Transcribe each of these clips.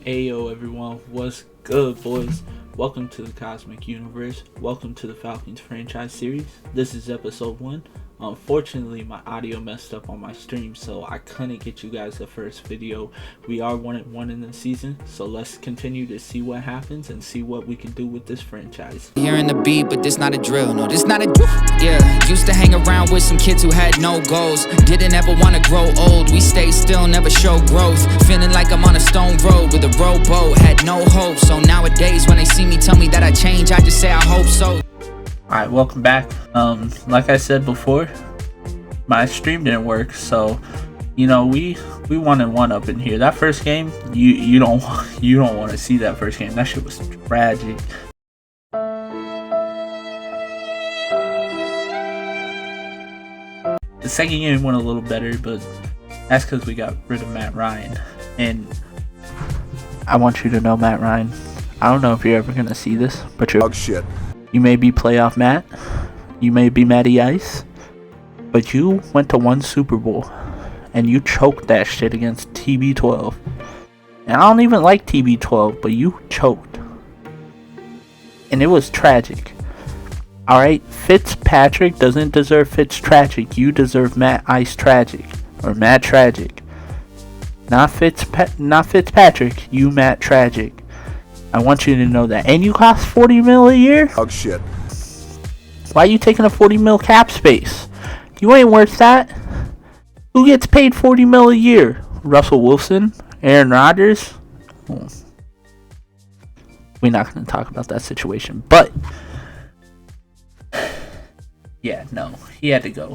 Ayo everyone, what's good boys? Welcome to the Cosmic Universe. Welcome to the Falcons Franchise series. This is episode 1. Unfortunately, my audio messed up on my stream, so I couldn't get you guys the first video. We are 1-1 in the season, so let's continue to see what happens and see what we can do with this franchise. Hearing the beat, but this not a drill. No, this not a drill. Yeah, used to hang around with some kids who had no goals. Didn't ever want to grow old. We stay still, never show growth. Feeling like I'm on a stone road with a rowboat. Had no hope. So nowadays, when they see me tell me that I change, I just say I hope so. Alright, welcome back. Like I said before, my stream didn't work, so we 1-1 up in here. That first game, you don't want to see that first game. That shit was tragic. The second game went a little better, but that's because we got rid of Matt Ryan. And I want you to know, Matt Ryan, I don't know if you're ever gonna see this, but you're dog shit. You may be playoff Matt, you may be Matty Ice, but you went to one Super Bowl and you choked that shit against TB12. And I don't even like TB12, but you choked. And it was tragic. Alright, Fitzpatrick doesn't deserve Fitz tragic. You deserve Matt Ice tragic. Or Matt tragic. Not Fitzpatrick, you Matt tragic. I want you to know that. And you cost $40 million a year? Dog shit. Why are you taking a $40 million cap space? You ain't worth that. Who gets paid $40 million a year? Russell Wilson? Aaron Rodgers? We're not going to talk about that situation. But yeah, no. He had to go.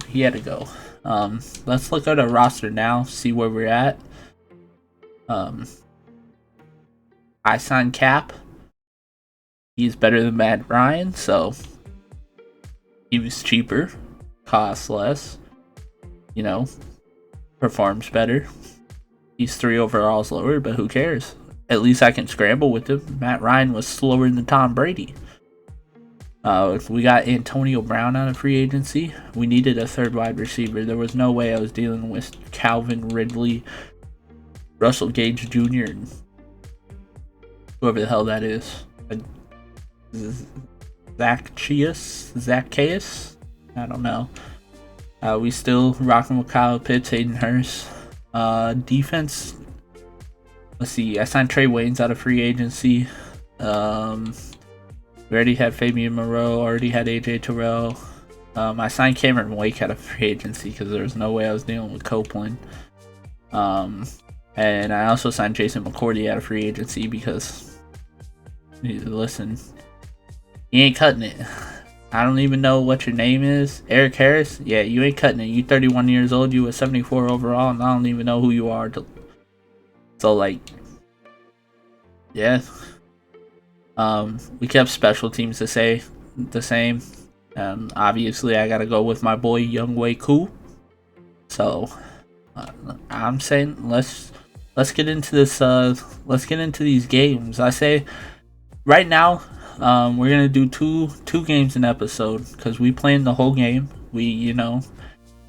Let's look at our roster now. See where we're at. I signed Cap. He's better than Matt Ryan, so he was cheaper, costs less, performs better. He's 3 overalls lower, but who cares? At least I can scramble with him. Matt Ryan was slower than Tom Brady. We got Antonio Brown out of free agency. We needed a third wide receiver. There was no way I was dealing with Calvin Ridley, Russell Gage Jr., and whoever the hell that is. Zacchaeus? I don't know. We still rocking with Kyle Pitts, Hayden Hurst. Defense. Let's see. I signed Trey Waynes out of free agency. We already had Fabian Moreau. Already had AJ Terrell. I signed Cameron Wake out of free agency because there was no way I was dealing with Copeland. And I also signed Jason McCourty out of free agency because, listen, he ain't cutting it. I don't even know what your name is. Eric Harris? Yeah, you ain't cutting it. You 31 years old, you a 74 overall, and I don't even know who you are. So, yeah. We kept special teams the same. Obviously, I gotta go with my boy Younghoe Koo. So, I'm saying let's get into this. Let's get into these games. I say right now, we're gonna do two games an episode because we playing the whole game. We're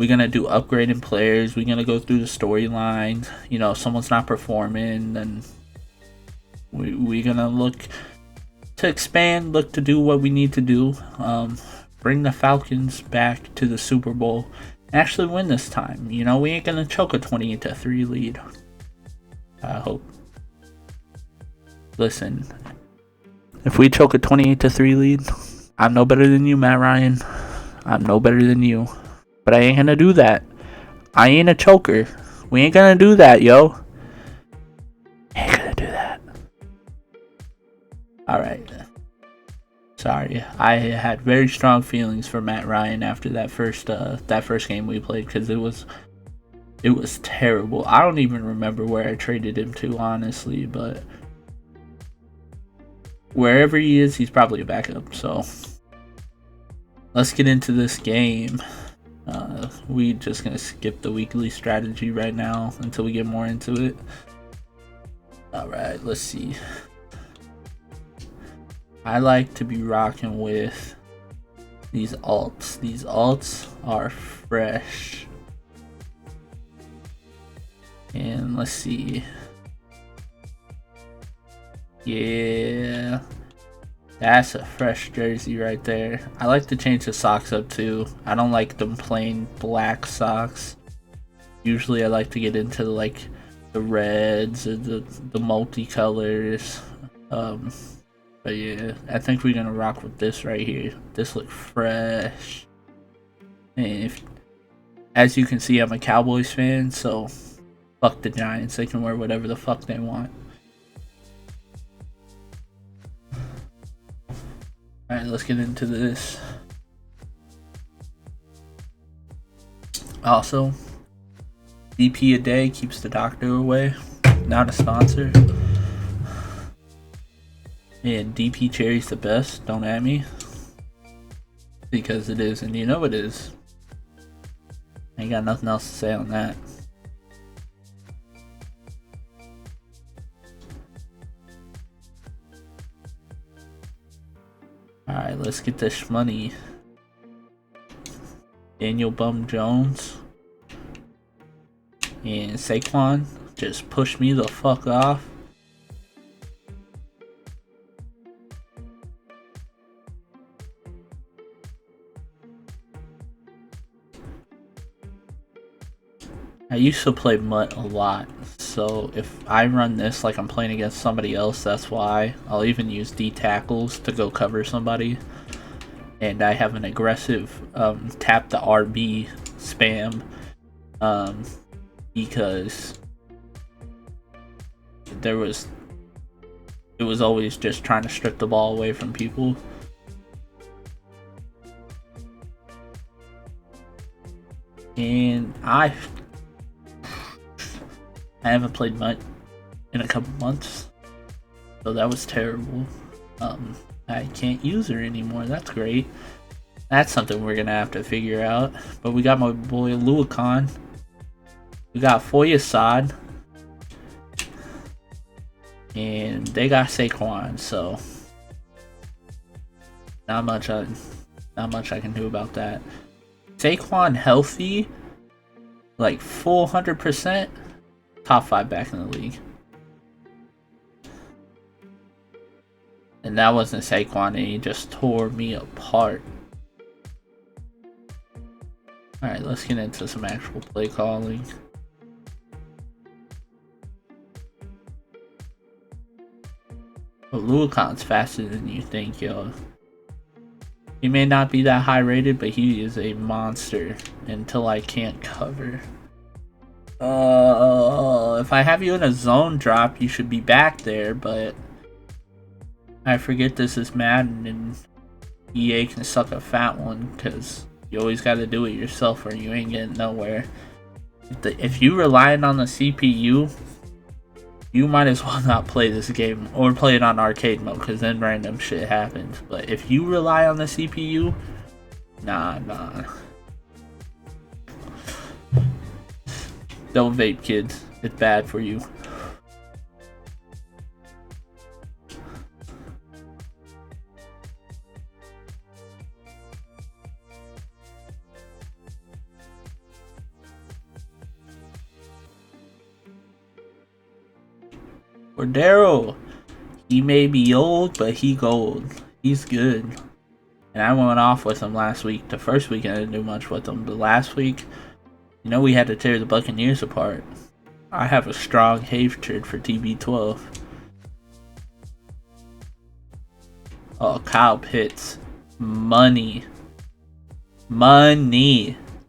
gonna do upgrading players. We're gonna go through the storyline. If someone's not performing, then we're gonna look to expand, look to do what we need to do. Bring the Falcons back to the Super Bowl. Actually win this time. We ain't gonna choke a 28-3 lead. I hope. Listen, if we choke a 28-3 lead, I'm no better than you, Matt Ryan. I'm no better than you. But I ain't gonna do that. I ain't a choker. We ain't gonna do that, yo. Ain't gonna do that. Alright. Sorry, I had very strong feelings for Matt Ryan after that first game we played because it was terrible. I don't even remember where I traded him to, honestly, but wherever he is, he's probably a backup. So let's get into this game. We just gonna skip the weekly strategy right now until we get more into it. All right, let's see. I like to be rocking with these alts. These alts are fresh. And let's see. Yeah. That's a fresh jersey right there. I like to change the socks up too. I don't like them plain black socks. Usually I like to get into like the reds or the multicolors. But yeah, I think we're gonna rock with this right here. This looks fresh. And if, as you can see, I'm a Cowboys fan, so fuck the Giants. They can wear whatever the fuck they want. Alright, let's get into this. Also, DP a day keeps the doctor away. Not a sponsor. And DP Cherry's the best, don't at me. Because it is, and you know it is. Ain't got nothing else to say on that. Alright, let's get this money. Daniel Bum Jones and Saquon just push me the fuck off. I used to play Mutt a lot, so if I run this like I'm playing against somebody else, that's why. I'll even use D tackles to go cover somebody. And I have an aggressive tap the RB spam because it was always just trying to strip the ball away from people. And I haven't played much in a couple months, so that was terrible. I can't use her anymore. That's great. That's something we're gonna have to figure out. But we got my boy Luakon. We got Foyasad. And they got Saquon, so not much I can do about that. Saquon healthy, like full 100%, top 5 back in the league. And that wasn't Saquon, and he just tore me apart. Alright, let's get into some actual play calling. But Luakon's faster than you think, yo. He may not be that high rated, but he is a monster until I can't cover. If I have you in a zone drop, you should be back there, but I forget this is Madden and EA can suck a fat one because you always got to do it yourself or you ain't getting nowhere. If you relying on the CPU, you might as well not play this game or play it on arcade mode because then random shit happens. But if you rely on the CPU, nah. Don't vape, kids. It's bad for you. Cordero, he may be old, but he gold. He's good. And I went off with him last week. The first week I didn't do much with him, but last week, you know, we had to tear the Buccaneers apart. I have a strong hatred for TB12. Oh, Kyle Pitts. Money.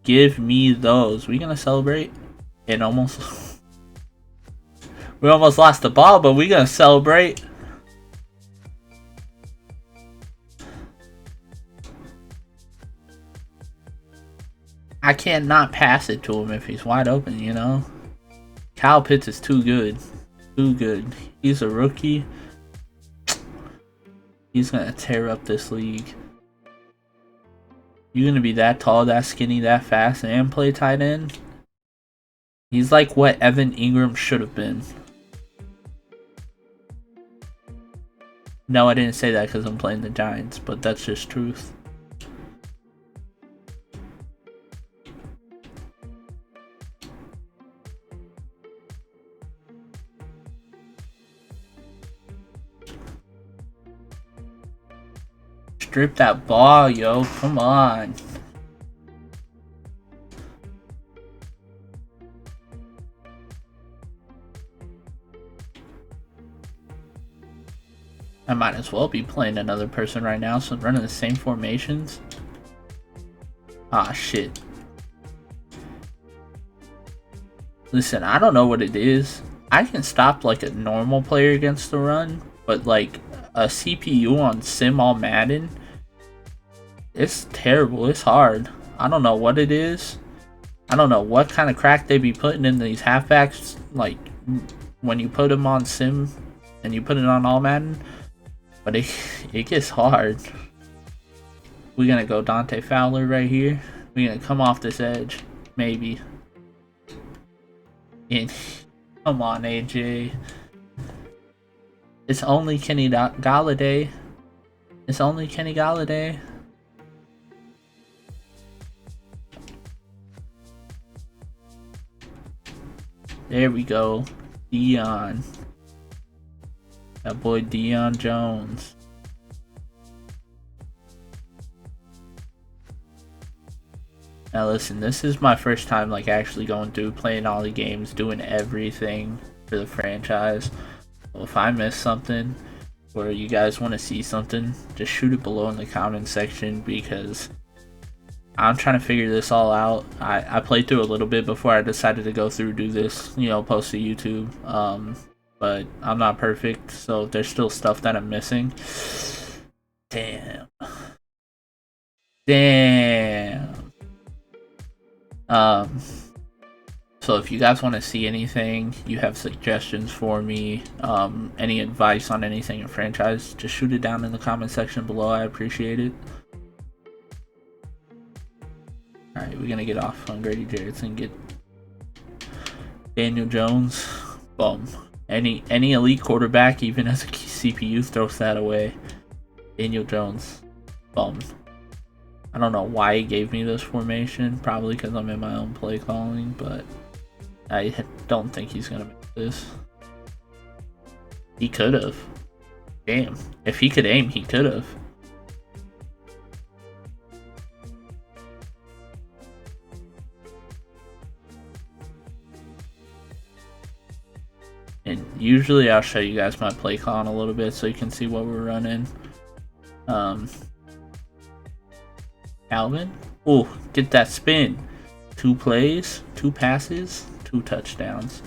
Give me those. We gonna celebrate? And almost... We almost lost the ball, but we gonna celebrate. I can't not pass it to him if he's wide open, you know? Kyle Pitts is too good. Too good. He's a rookie. He's gonna tear up this league. You gonna be that tall, that skinny, that fast, and play tight end? He's like what Evan Ingram should have been. No, I didn't say that because I'm playing the Giants, but that's just truth. strip that ball, yo. Come on. I might as well be playing another person right now, so I'm running the same formations. Ah, shit. Listen, I don't know what it is. I can stop like a normal player against the run, but like a CPU on Sim All Madden, it's terrible. It's hard. I don't know what it is. I don't know what kind of crack they be putting in these halfbacks. Like when you put them on Sim and you put it on All Madden, but it gets hard. We're gonna go Dante Fowler right here. We're gonna come off this edge, maybe. And come on, AJ. It's only Kenny Galladay. It's only Kenny Galladay. There we go. Dion. That boy Dion Jones. Now listen, this is my first time like actually going through, playing all the games, doing everything for the franchise. So if I miss something, or you guys want to see something, just shoot it below in the comment section, because I'm trying to figure this all out. I played through a little bit before I decided to go through, do this, you know, post to YouTube. But I'm not perfect, so there's still stuff that I'm missing. Damn. So if you guys want to see anything, you have suggestions for me, any advice on anything in franchise, just shoot it down in the comment section below. I appreciate it. Alright, we're gonna get off on Grady Jarrett's and get Daniel Jones. Boom. Any elite quarterback, even as a CPU, throws that away. Daniel Jones. Boom. I don't know why he gave me this formation. Probably because I'm in my own play calling, but I don't think he's gonna make this. He could have. Damn. If he could aim, he could have. And usually I'll show you guys my play calling a little bit so you can see what we're running. Alvin. Oh, get that spin. 2 plays, 2 passes, 2 touchdowns.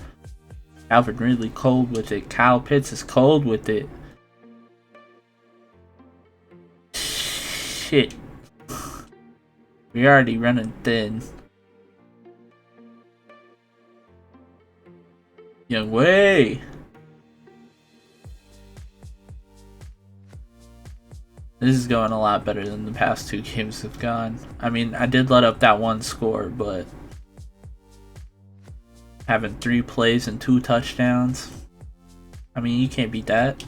Alvin really cold with it. Kyle Pitts is cold with it. Shit. We're already running thin. Young way. This is going a lot better than the past 2 games have gone. I mean, I did let up that 1 score, but having 3 plays and 2 touchdowns, I mean, you can't beat that.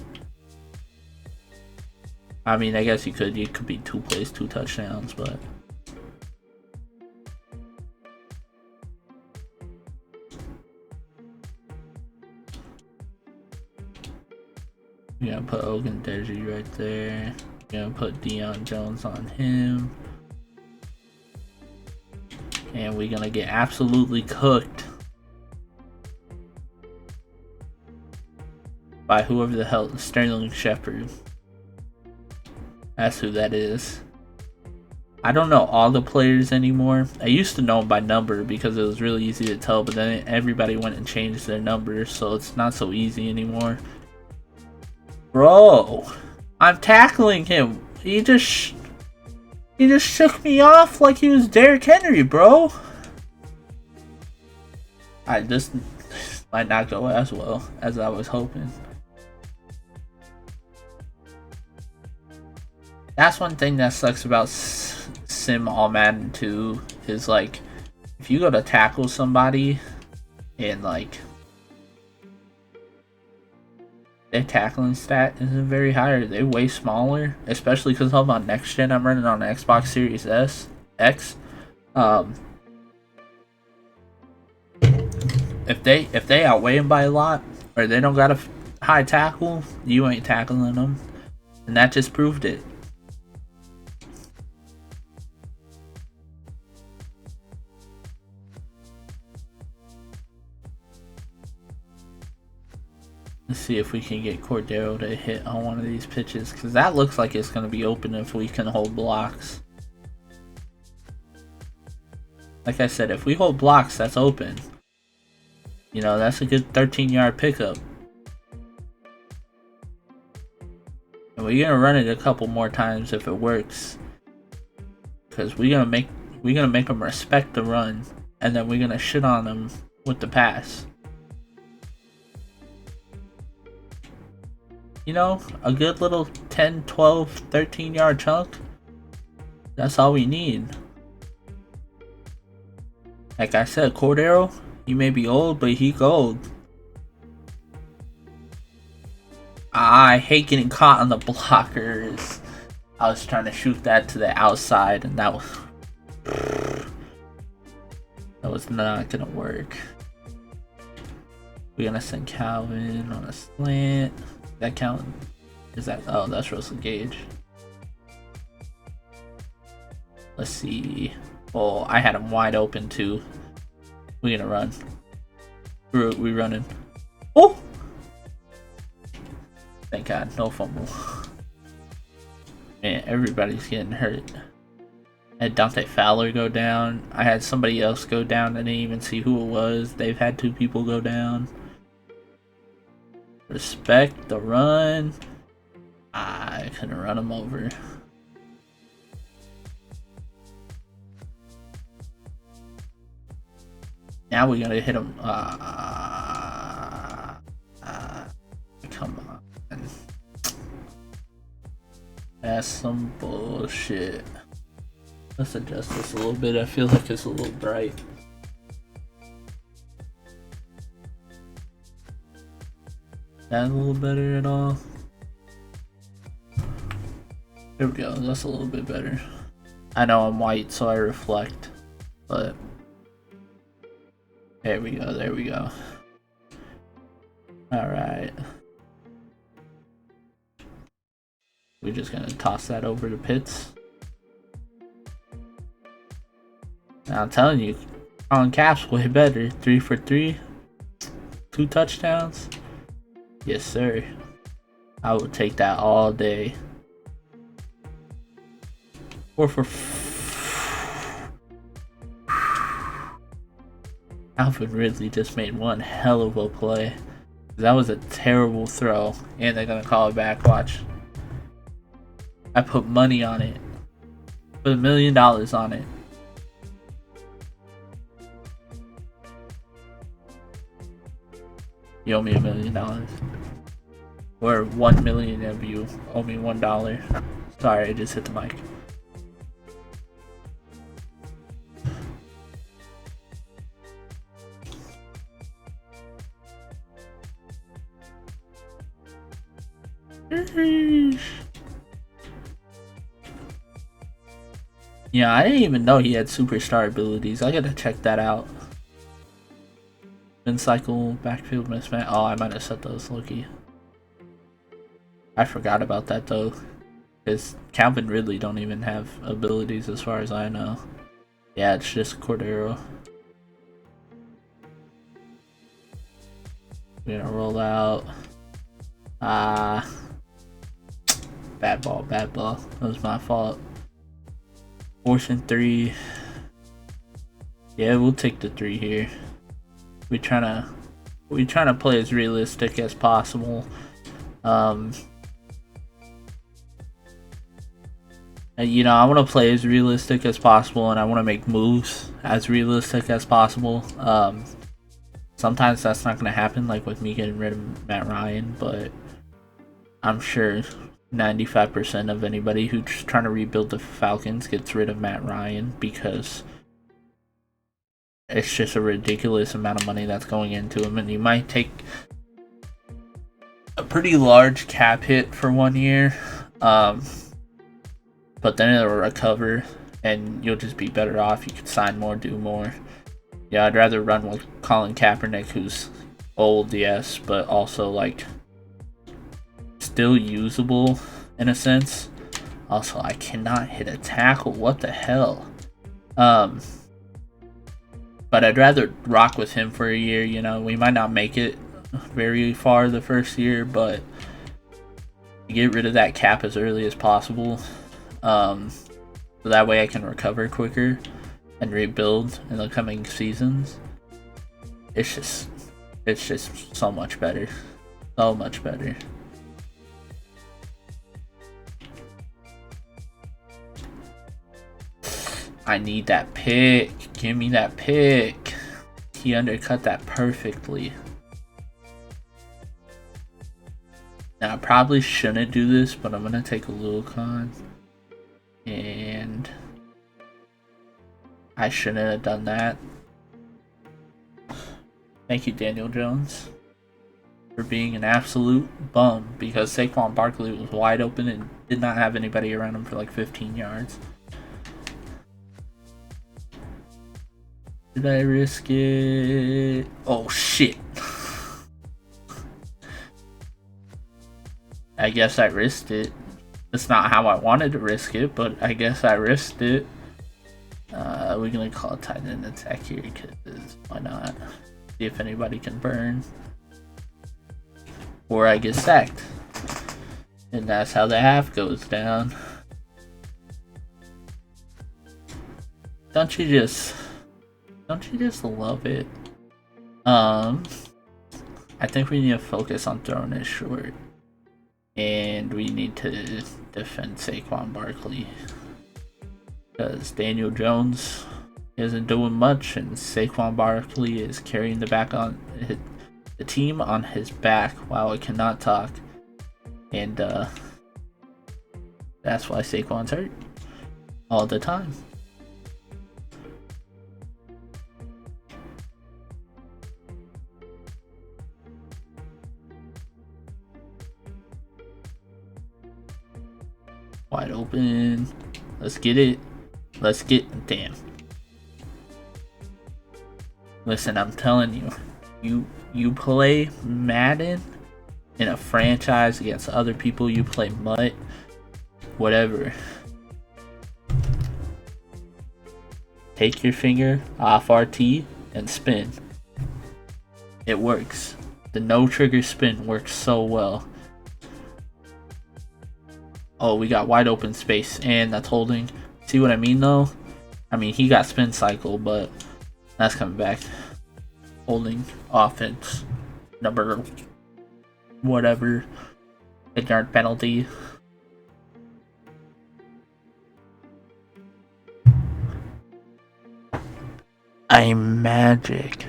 I mean, I guess you could. You could beat 2 plays, 2 touchdowns, but you're gonna put Ogundeji right there. Gonna put Dion Jones on him, and we're gonna get absolutely cooked by whoever the hell, Sterling Shepard. That's who that is. I don't know all the players anymore. I used to know them by number because it was really easy to tell, but then everybody went and changed their numbers, so it's not so easy anymore. Bro, I'm tackling him. He just shook me off like he was Derrick Henry, bro. This might not go as well as I was hoping. That's one thing that sucks about Sim All Madden 2 is like, if you go to tackle somebody and like their tackling stat isn't very high, they're way smaller, especially because I'm on next gen. I'm running on an Xbox Series X. If they outweigh him by a lot, or they don't got a high tackle, you ain't tackling them, and that just proved it. Let's see if we can get Cordero to hit on one of these pitches, because that looks like it's going to be open if we can hold blocks. Like I said, if we hold blocks, that's open. You know, that's a good 13-yard pickup. And we're gonna run it a couple more times if it works, because we're gonna make them respect the run, and then we're gonna shit on them with the pass. You know, a good little 10, 12, 13-yard chunk. That's all we need. Like I said, Cordero, he may be old, but he gold. I hate getting caught on the blockers. I was trying to shoot that to the outside, and that was not gonna work. We're gonna send Calvin on a slant. That count? Is that? Oh, that's Russell Gage. Let's see. Oh, I had him wide open too. We're gonna run. We running. Oh! Thank God, no fumble. Man, everybody's getting hurt. I had Dante Fowler go down. I had somebody else go down. I didn't even see who it was. They've had 2 people go down. Respect the run. I couldn't run him over. Now we're gonna hit him. Come on. That's some bullshit. Let's adjust this a little bit. I feel like it's a little bright. That a little better at all? There we go. That's a little bit better. I know I'm white, so I reflect, but there we go. There we go. All right. We're just gonna toss that over to Pitts. Now I'm telling you, on Cap's way better. 3 for 3, 2 touchdowns. Yes, sir. I would take that all day. 4 for. Alvin Ridley just made one hell of a play. That was a terrible throw, and they're gonna call it back. Watch. I put money on it. Put $1 million on it. You owe me $1 million. Or 1 million of you owe me $1. Sorry, I just hit the mic. Yeah, I didn't even know he had superstar abilities. I gotta check that out. Spin cycle, backfield mismatch. Oh, I might have set those, Loki. I forgot about that though. Because Calvin Ridley don't even have abilities as far as I know. Yeah, it's just Cordero. We're gonna roll out. Bad ball, bad ball. That was my fault. 4th and 3. Yeah, we'll take the 3 here. We trying to play as realistic as possible. You know, I want to play as realistic as possible, and I want to make moves as realistic as possible. Sometimes that's not going to happen, like with me getting rid of Matt Ryan, but I'm sure 95% of anybody who's trying to rebuild the Falcons gets rid of Matt Ryan, because it's just a ridiculous amount of money that's going into him, and you might take a pretty large cap hit for 1 year, but then it'll recover and you'll just be better off. You can sign more, do more. Yeah, I'd rather run with Colin Kaepernick, who's old, yes, but also like still usable in a sense. Also, I cannot hit a tackle. What the hell? But I'd rather rock with him for a year. You know, we might not make it very far the first year, but get rid of that cap as early as possible. So that way I can recover quicker and rebuild in the coming seasons. It's just so much better. So much better. I need that pick. Give me that pick. He undercut that perfectly. Now, I probably shouldn't do this, but I'm going to take a little con. And I shouldn't have done that. Thank you, Daniel Jones, for being an absolute bum, because Saquon Barkley was wide open and did not have anybody around him for like 15 yards. Did I risk it? Oh, shit. I guess I risked it. It's not how I wanted to risk it, but I guess I risked it. We're going to call a tight end attack here, because why not? See if anybody can burn. Or I get sacked. And that's how the half goes down. Don't you just love it? I think we need to focus on throwing it short. And we need to defend Saquon Barkley. Because Daniel Jones isn't doing much, and Saquon Barkley is carrying the team on his back. Wow, I cannot talk. And that's why Saquon's hurt all the time. Wide open. Let's get it. Damn. Listen, I'm telling you, you play Madden in a franchise against other people, you play MUT, whatever. Take your finger off RT and spin. It works. The no trigger spin works so well. Oh, we got wide open space, and that's holding. See what I mean, though? I mean, he got spin cycle, but that's coming back. Holding offense. Number whatever. 8-yard penalty. I'm magic.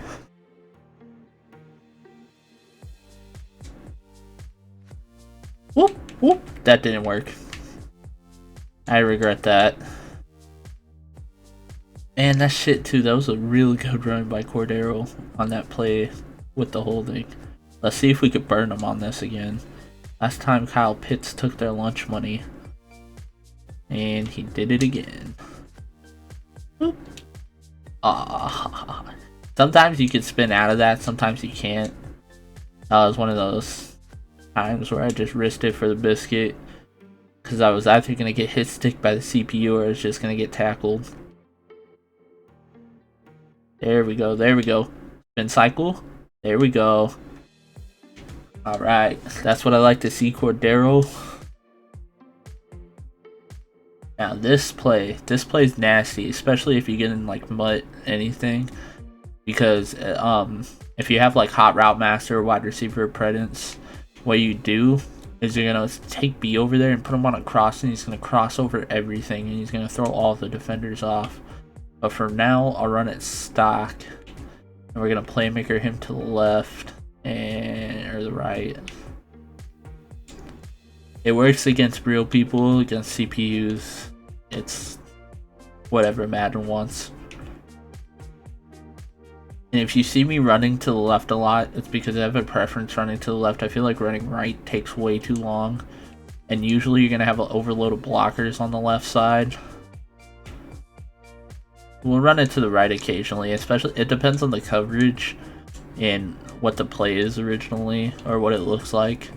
Whoop, whoop. That didn't work. I regret that. And that shit too, that was a really good run by Cordero on that play with the holding. Let's see if we could burn him on this again. Last time Kyle Pitts took their lunch money. And he did it again. Whoop. Sometimes you can spin out of that, sometimes you can't. That was one of those times where I just risked it for the biscuit, because I was either going to get hit stick by the CPU or I was just going to get tackled. There we go, there we go. Spin cycle. There we go. Alright, that's what I like to see, Cordero. Now this play's nasty, especially if you get in like MUT anything, because if you have like hot route master or wide receiver apprentice, what you do is you're gonna take B over there and put him on a cross, and he's gonna cross over everything, and he's gonna throw all the defenders off. But for now, I'll run it stock, and we're gonna playmaker him to the left or the right. It works against real people, against CPUs. It's whatever Madden wants. And if you see me running to the left a lot, it's because I have a preference running to the left. I feel like running right takes way too long. And usually you're going to have an overload of blockers on the left side. We'll run it to the right occasionally, especially it depends on the coverage and what the play is originally, or what it looks like.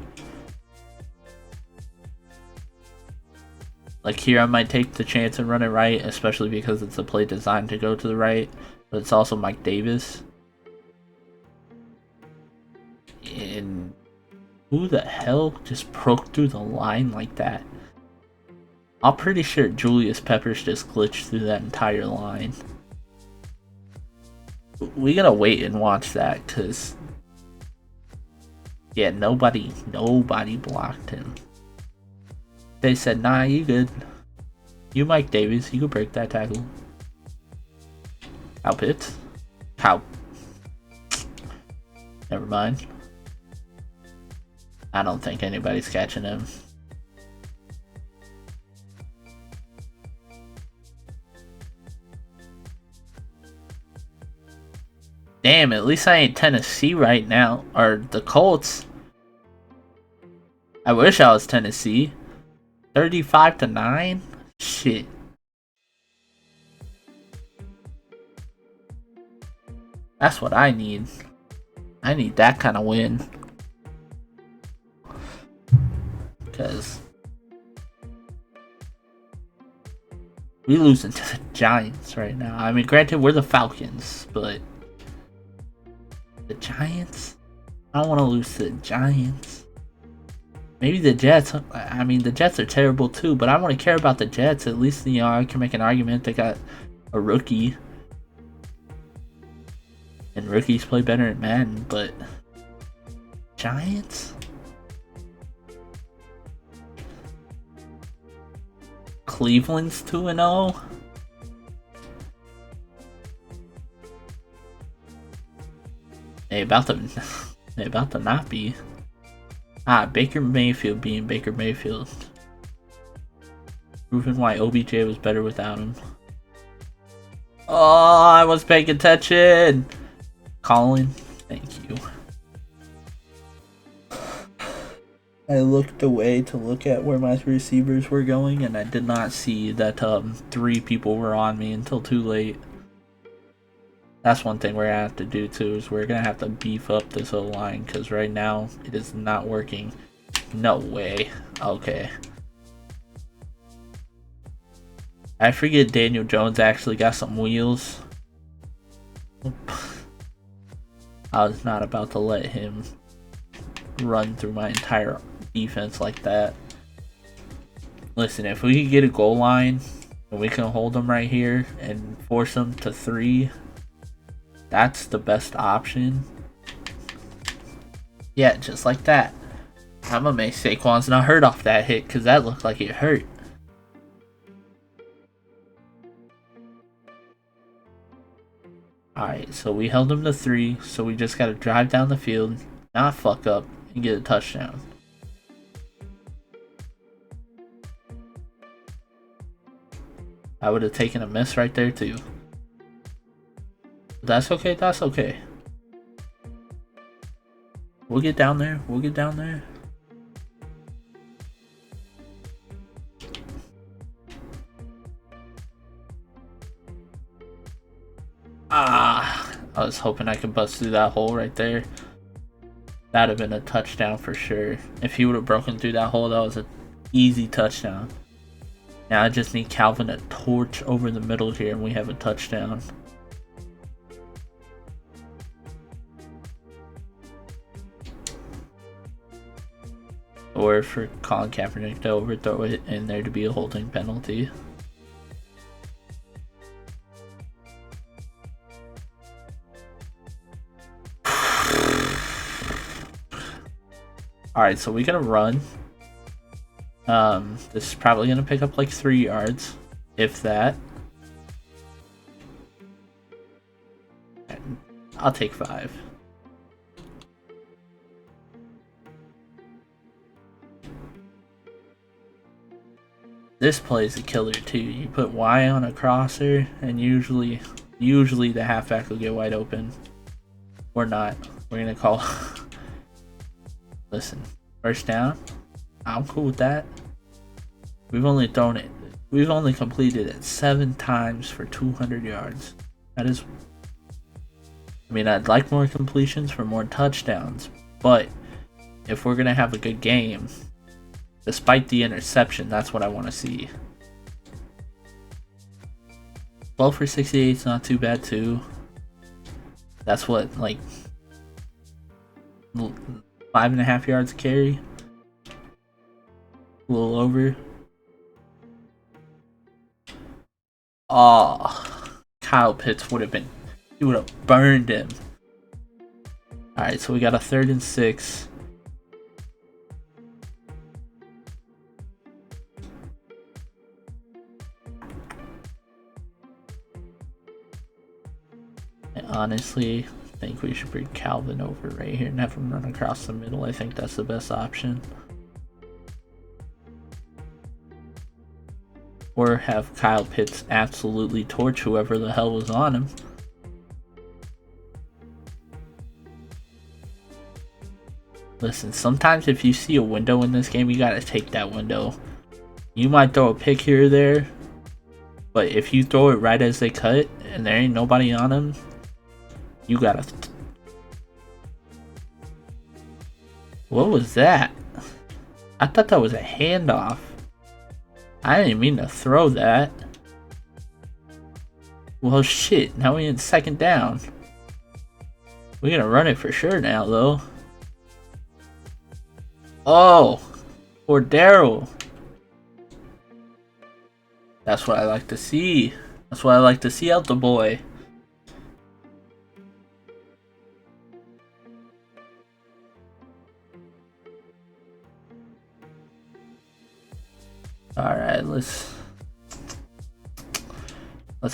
Like here I might take the chance and run it right, especially because it's a play designed to go to the right, but it's also Mike Davis. Who the hell just broke through the line like that? I'm pretty sure Julius Peppers just glitched through that entire line. We gotta wait and watch that, cause yeah, nobody blocked him. They said, nah, you good. You Mike Davis, you could break that tackle. How Pitts? How? Never mind. I don't think anybody's catching him. Damn, at least I ain't Tennessee right now. Or the Colts. I wish I was Tennessee. 35-9? Shit. That's what I need. I need that kind of win. Because we losing to the Giants right now. I mean, granted, we're the Falcons, but the Giants? I don't want to lose to the Giants. Maybe the Jets. I mean, the Jets are terrible too, but I want to care about the Jets. At least, you know, I can make an argument they got a rookie. And rookies play better at Madden, but Giants? Cleveland's 2-0. They about to not be. Baker Mayfield being Baker Mayfield. Proving why OBJ was better without him. Oh, I was paying attention. Colin, thank you. I looked away to look at where my receivers were going, and I did not see that 3 people were on me until too late. That's one thing we're gonna have to do too, is we're gonna have to beef up this O-line, because right now it is not working. No way. Okay. I forget Daniel Jones actually got some wheels. I was not about to let him run through my entire defense like that. Listen, if we can get a goal line and we can hold them right here and force them to 3, that's the best option. Yeah, just like that. I'm gonna make Saquon's not hurt off that hit, because that looked like it hurt. Alright, so we held him to 3, so we just gotta drive down the field, not fuck up, and get a touchdown. I would have taken a miss right there too. That's okay, that's okay. We'll get down there, we'll get down there. I was hoping I could bust through that hole right there. That'd have been a touchdown for sure. If he would have broken through that hole, that was an easy touchdown. Now I just need Calvin to torch over the middle here and we have a touchdown. Or for Colin Kaepernick to overthrow it and there to be a holding penalty. Alright, so we gotta run. This is probably gonna pick up like 3 yards, if that. I'll take 5. This play is a killer too. You put Y on a crosser, and usually the halfback will get wide open. Or not. We're gonna call. Listen, first down. I'm cool with that. We've only completed it 7 times for 200 yards. That is. I mean, I'd like more completions for more touchdowns, but if we're gonna have a good game, despite the interception, that's what I want to see. 12 for 68 is not too bad too. That's what, like, 5.5 yards carry. A little over. Oh, Kyle Pitts would have been. He would have burned him. Alright, so we got a 3rd and 6. I honestly think we should bring Calvin over right here and have him run across the middle. I think that's the best option. Or have Kyle Pitts absolutely torch whoever the hell was on him. Listen, sometimes if you see a window in this game, you gotta take that window. You might throw a pick here or there, but if you throw it right as they cut and there ain't nobody on them, you gotta... What was that? I thought that was a handoff. I didn't mean to throw that. Well, shit. Now we're in 2nd down. We're gonna run it for sure now, though. Oh! Poor Daryl. That's what I like to see. That's what I like to see out the boy. Alright, let's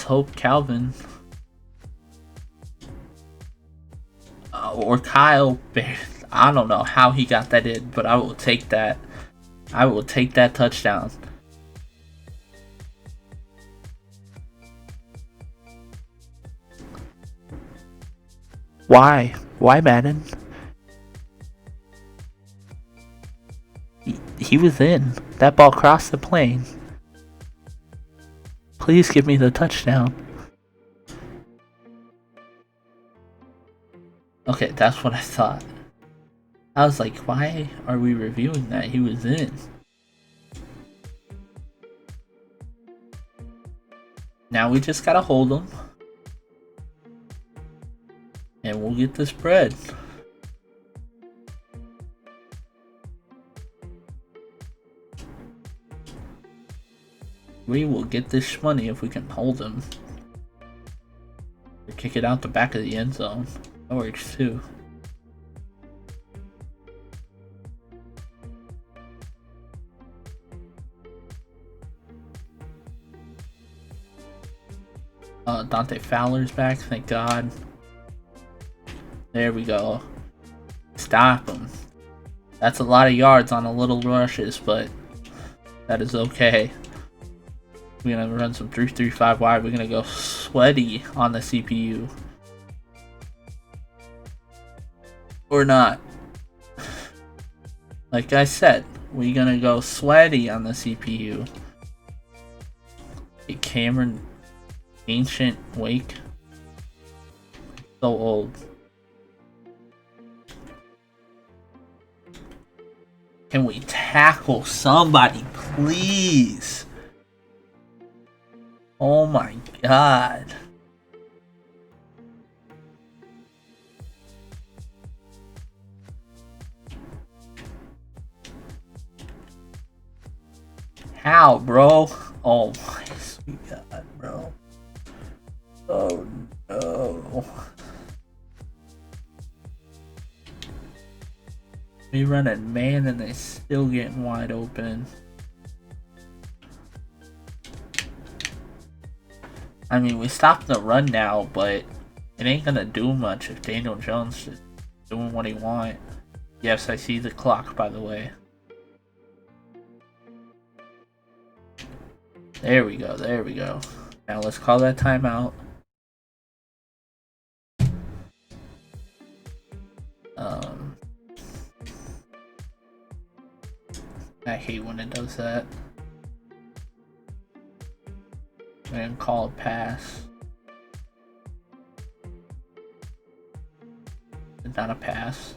hope Calvin or Kyle, I don't know how he got that in, but I will take that. I will take that touchdown. Why? Why, Madden? He was in. That ball crossed the plane. Please give me the touchdown. Okay, that's what I thought. I was like, why are we reviewing that? He was in. Now we just gotta hold him. And we'll get this bread. We will get this money if we can hold him. Or kick it out the back of the end zone. That works too. Dante Fowler's back, thank God. There we go. Stop him. That's a lot of yards on a little rushes, but that is okay. We're gonna run some 3-3-5 wide. We're gonna go sweaty on the CPU. Or not. Like I said, we're gonna go sweaty on the CPU. Hey, Cameron, Ancient Wake. So old. Can we tackle somebody, please? Oh my God. How, bro? Oh my sweet God, bro. Oh no. We running man and they still getting wide open. I mean, we stopped the run now, but it ain't gonna do much if Daniel Jones is doing what he wants. Yes, I see the clock, by the way. There we go, there we go. Now let's call that timeout. I hate when it does that. And call a pass. It's not a pass.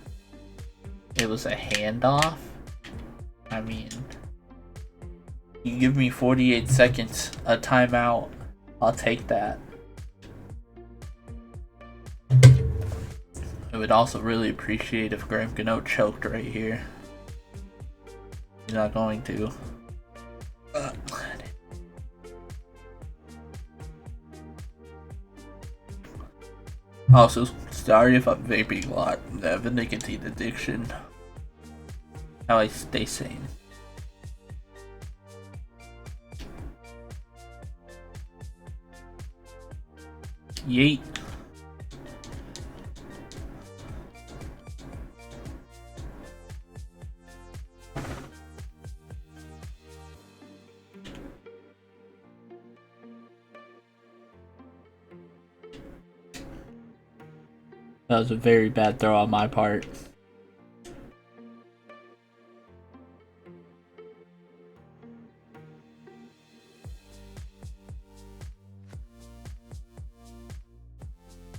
It was a handoff. I mean, you give me 48 seconds, a timeout, I'll take that. It I would also really appreciate if Graham Gano choked right here. He's not going to. Also, sorry if I'm vaping a lot. I have a nicotine addiction. How I stay sane. Yeet. That was a very bad throw on my part.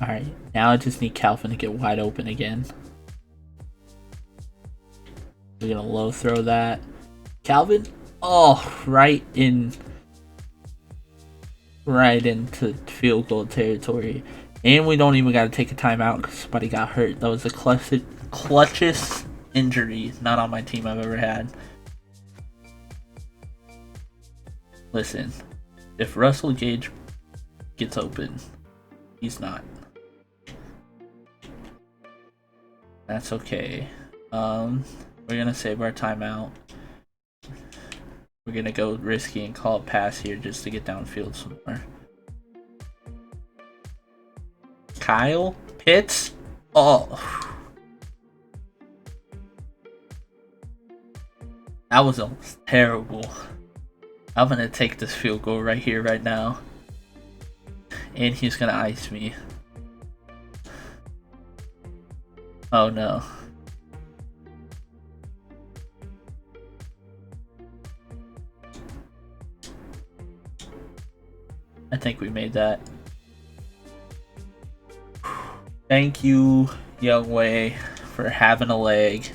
Alright, now I just need Calvin to get wide open again. We're gonna low throw that. Calvin? Oh, right into field goal territory. And we don't even gotta take a timeout because somebody got hurt. That was the clutchest injury not on my team I've ever had. Listen, if Russell Gage gets open, he's not. That's okay. We're gonna save our timeout. We're gonna go risky and call a pass here just to get downfield some more. Kyle Pitts. Oh, that was almost terrible. I'm gonna take this field goal right here, right now, and he's gonna ice me. Oh no. I think we made that. Thank you, Young Wei, for having a leg.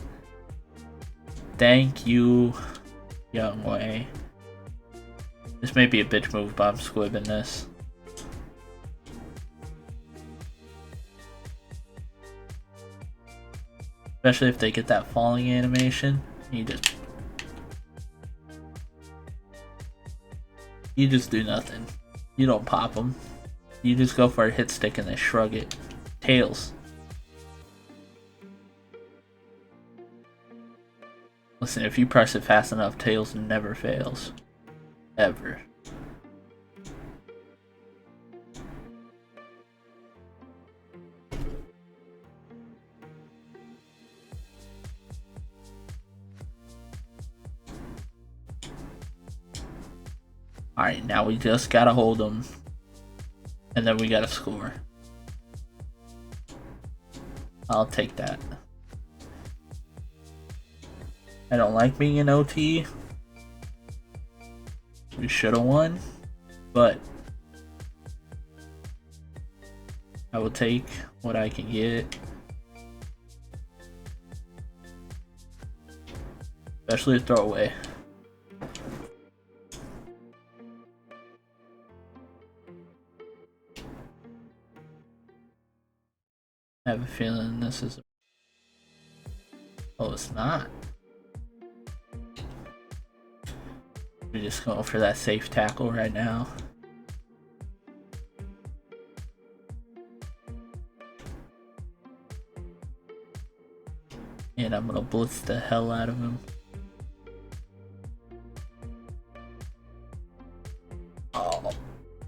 Thank you, Young Wei. This may be a bitch move, but I'm squibbing this. Especially if they get that falling animation. You just do nothing. You don't pop them. You just go for a hit stick and they shrug it. Tails. Listen, if you press it fast enough, Tails never fails. Ever. Alright, now we just gotta hold them. And then we gotta score. I'll take that. I don't like being in OT. We should have won. But I will take what I can get. Especially a throwaway. I have a feeling this is... Oh, it's not. We're just going for that safe tackle right now. And I'm gonna blitz the hell out of him.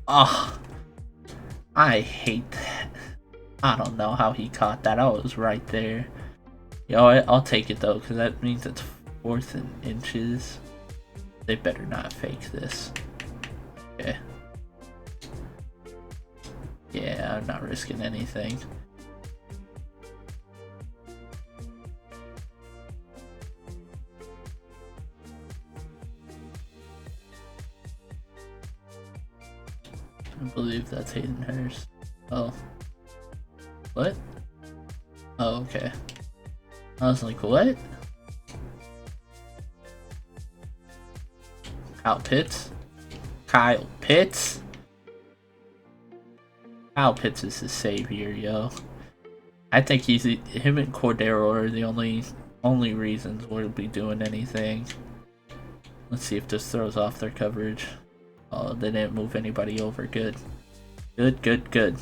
Oh, I hate that. I don't know how he caught that. I was right there. Yo, I'll take it though, because that means it's 4th and inches. They better not fake this. Okay. Yeah, I'm not risking anything. I believe that's Hayden Hurst. Oh. What? Oh, okay. I was like, what? Kyle Pitts? Kyle Pitts? Kyle Pitts is the savior, yo. I think him and Cordero are the only reasons we'll be doing anything. Let's see if this throws off their coverage. Oh, they didn't move anybody over. Good. Good.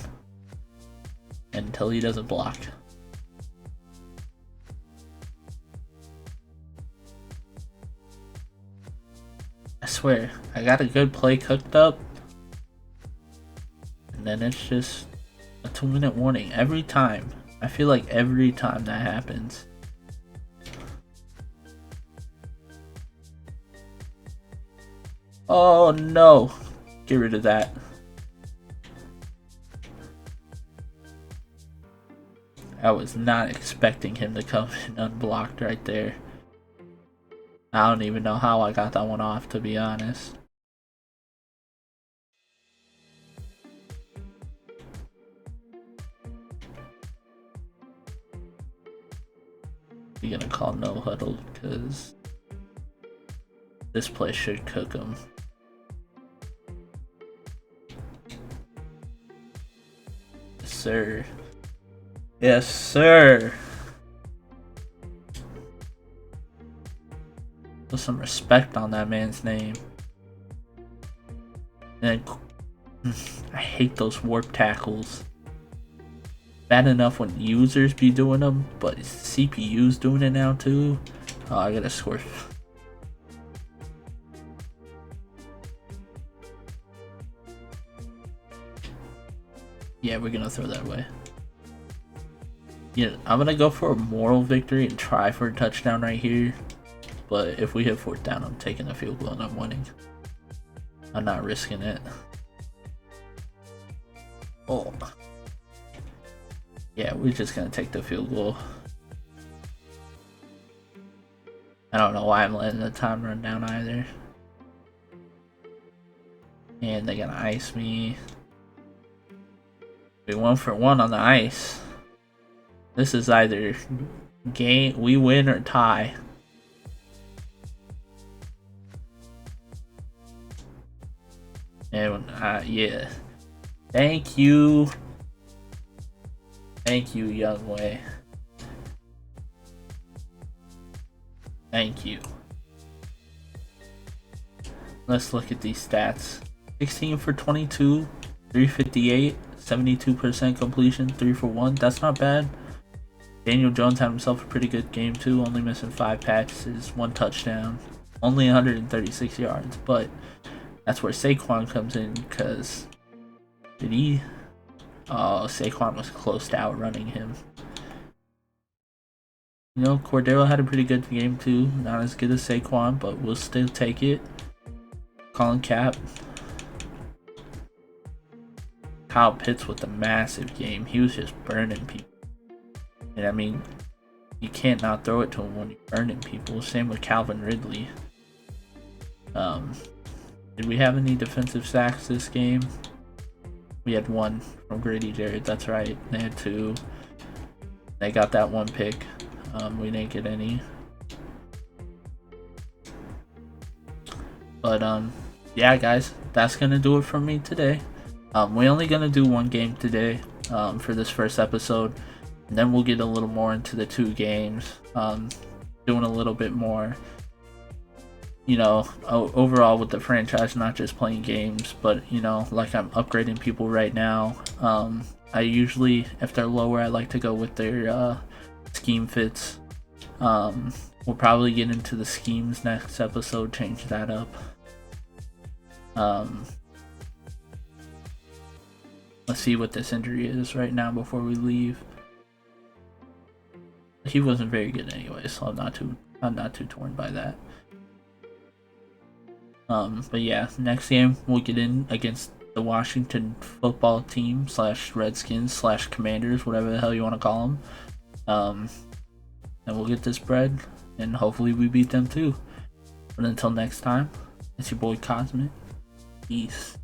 Until he doesn't block. I swear, I got a good play cooked up. And then it's just a 2-minute warning every time. I feel like every time that happens. Oh no! Get rid of that. I was not expecting him to come in unblocked right there. I don't even know how I got that one off, to be honest. You're gonna call no huddle because this play should cook him. Yes, sir. Yes, sir. Put some respect on that man's name. And I hate those warp tackles. Bad enough when users be doing them, but CPU's doing it now too. Oh, I gotta score. Yeah, we're gonna throw that away. Yeah, I'm gonna go for a moral victory and try for a touchdown right here. But if we hit 4th down, I'm taking a field goal and I'm winning. I'm not risking it. Oh. Yeah, we're just gonna take the field goal. I don't know why I'm letting the time run down either. And they're gonna ice me. We 1 for 1 on the ice. This is either we win or tie. And yeah. Thank you. Thank you, Young Way. Thank you. Let's look at these stats. 16 for 22, 358, 72% completion, 3 for 1. That's not bad. Daniel Jones had himself a pretty good game too, only missing 5 passes, 1 touchdown, only 136 yards. But that's where Saquon comes in, because Saquon was close to outrunning him. You know, Cordero had a pretty good game too. Not as good as Saquon, but we'll still take it. Colin Cap. Kyle Pitts with a massive game. He was just burning people. And I mean, you can't not throw it to him when you're burning people. Same with Calvin Ridley. Did we have any defensive sacks this game? We had 1 from Grady Jarrett, that's right. They had 2. They got that 1 pick. We didn't get any. But yeah guys, that's gonna do it for me today. We're only gonna do 1 game today for this first episode. And then we'll get a little more into the 2 games. Doing a little bit more, you know, overall with the franchise, not just playing games, but you know, like I'm upgrading people right now. I usually, if they're lower, I like to go with their scheme fits. We'll probably get into the schemes next episode, change that up. Let's see what this injury is right now before we leave. He wasn't very good anyway, so I'm not too torn by that. But yeah, next game we'll get in against the Washington football team / Redskins / Commanders, whatever the hell you want to call them. And we'll get this bread, and hopefully we beat them too. But until next time, it's your boy Cosmic. Peace.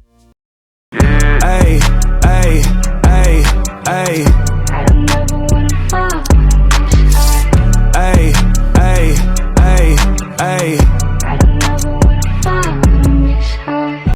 Hey, hey, hey, hey.